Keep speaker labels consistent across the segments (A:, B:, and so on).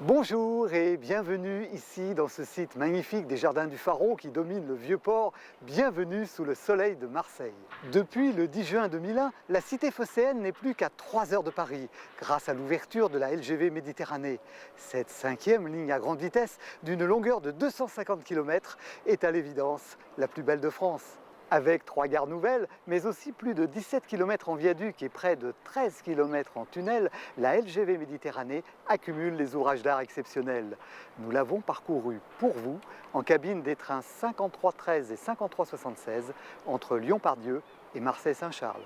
A: Bonjour et bienvenue ici dans ce site magnifique des Jardins du Pharaon qui domine le Vieux-Port. Bienvenue sous le soleil de Marseille. Depuis le 10 juin 2001, la cité phocéenne n'est plus qu'à 3 heures de Paris grâce à l'ouverture de la LGV Méditerranée. Cette 5e ligne à grande vitesse d'une longueur de 250 km est à l'évidence la plus belle de France. Avec 3 gares nouvelles, mais aussi plus de 17 km en viaduc et près de 13 km en tunnel, la LGV Méditerranée accumule les ouvrages d'art exceptionnels. Nous l'avons parcouru pour vous en cabine des trains 5313 et 5376 entre Lyon-Part-Dieu et Marseille-Saint-Charles.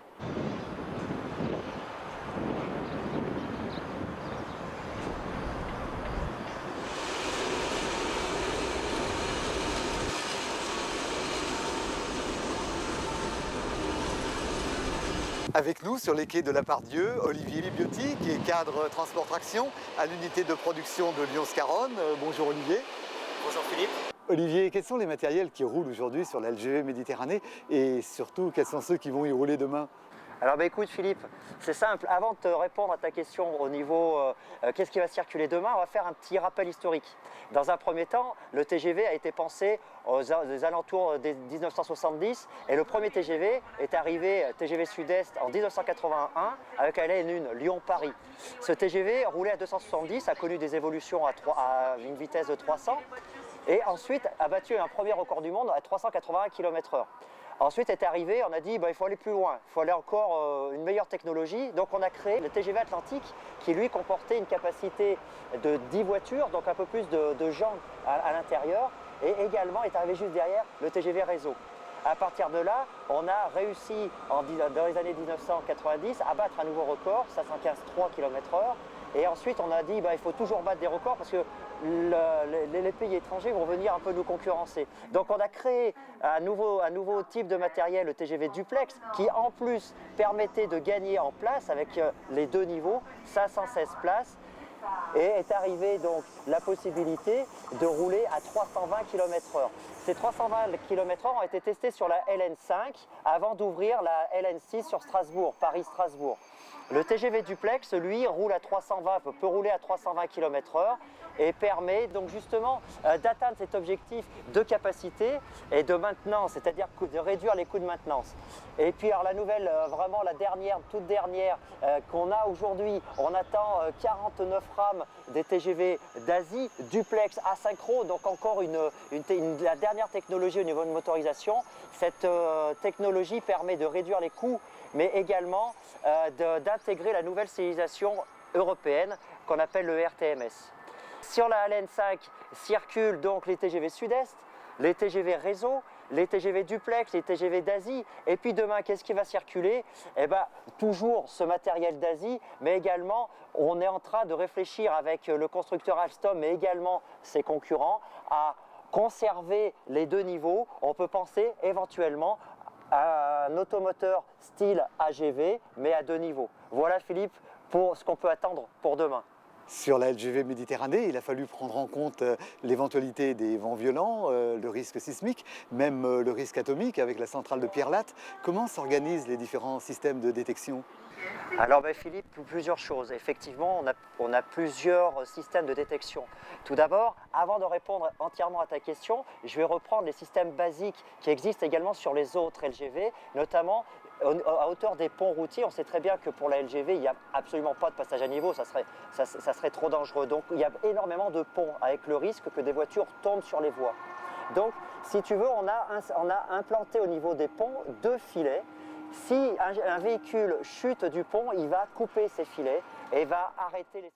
A: Avec nous sur les quais de la Part-Dieu, Olivier Libiotti, qui est cadre transport traction à l'unité de production de Lyons-Scarronne. Bonjour Olivier.
B: Bonjour Philippe.
A: Olivier, quels sont les matériels qui roulent aujourd'hui sur la LGV Méditerranée et surtout quels sont ceux qui vont y rouler demain?
B: Alors écoute Philippe, c'est simple, avant de te répondre à ta question au niveau qu'est-ce qui va circuler demain, on va faire un petit rappel historique. Dans un premier temps, le TGV a été pensé aux alentours des 1970 et le premier TGV est arrivé, TGV Sud-Est, en 1981 avec la ligne 1 Lyon-Paris. Ce TGV roulait à 270, a connu des évolutions à une vitesse de 300 et ensuite a battu un premier record du monde à 381 km/h. Ensuite est arrivé, on a dit il faut aller plus loin, il faut aller encore une meilleure technologie. Donc on a créé le TGV Atlantique qui lui comportait une capacité de 10 voitures, donc un peu plus de gens à l'intérieur. Et également est arrivé juste derrière le TGV Réseau. À partir de là, on a réussi dans les années 1990 à battre un nouveau record, 515,3 km/h. Et ensuite on a dit il faut toujours battre des records parce que les pays étrangers vont venir un peu nous concurrencer. Donc on a créé un nouveau type de matériel, le TGV Duplex, qui en plus permettait de gagner en place avec les deux niveaux, 516 places. Et est arrivée donc la possibilité de rouler à 320 km/h. Ces 320 km/h ont été testés sur la LN5 avant d'ouvrir la LN6 sur Strasbourg, Paris-Strasbourg. Le TGV Duplex, lui, roule à 320, peut rouler à 320 km/h et permet donc justement d'atteindre cet objectif de capacité et de maintenance, c'est-à-dire de réduire les coûts de maintenance. Et puis alors la nouvelle, vraiment la dernière, toute dernière qu'on a aujourd'hui, on attend 49 rames des TGV d'Asie, Duplex asynchro, donc encore la dernière technologie au niveau de motorisation. Cette technologie permet de réduire les coûts, mais également d'intégrer la nouvelle civilisation européenne qu'on appelle le RTMS. Sur la LN5 circulent donc les TGV Sud-Est, les TGV Réseau, les TGV Duplex, les TGV d'Asie. Et puis demain, qu'est-ce qui va circuler? Toujours ce matériel d'Asie, mais également, on est en train de réfléchir avec le constructeur Alstom, mais également ses concurrents, à conserver les deux niveaux. On peut penser éventuellement à un automoteur style AGV, mais à deux niveaux. Voilà Philippe, pour ce qu'on peut attendre pour demain.
A: Sur la LGV Méditerranée, il a fallu prendre en compte l'éventualité des vents violents, le risque sismique, même le risque atomique avec la centrale de Pierrelatte. Comment s'organisent les différents systèmes de détection?
B: Alors Philippe, plusieurs choses. Effectivement, on a plusieurs systèmes de détection. Tout d'abord, avant de répondre entièrement à ta question, je vais reprendre les systèmes basiques qui existent également sur les autres LGV, notamment à hauteur des ponts routiers. On sait très bien que pour la LGV, il n'y a absolument pas de passage à niveau, ça serait trop dangereux. Donc il y a énormément de ponts avec le risque que des voitures tombent sur les voies. Donc si tu veux, on a implanté au niveau des ponts 2 filets. Si un véhicule chute du pont, il va couper ces filets et va arrêter les...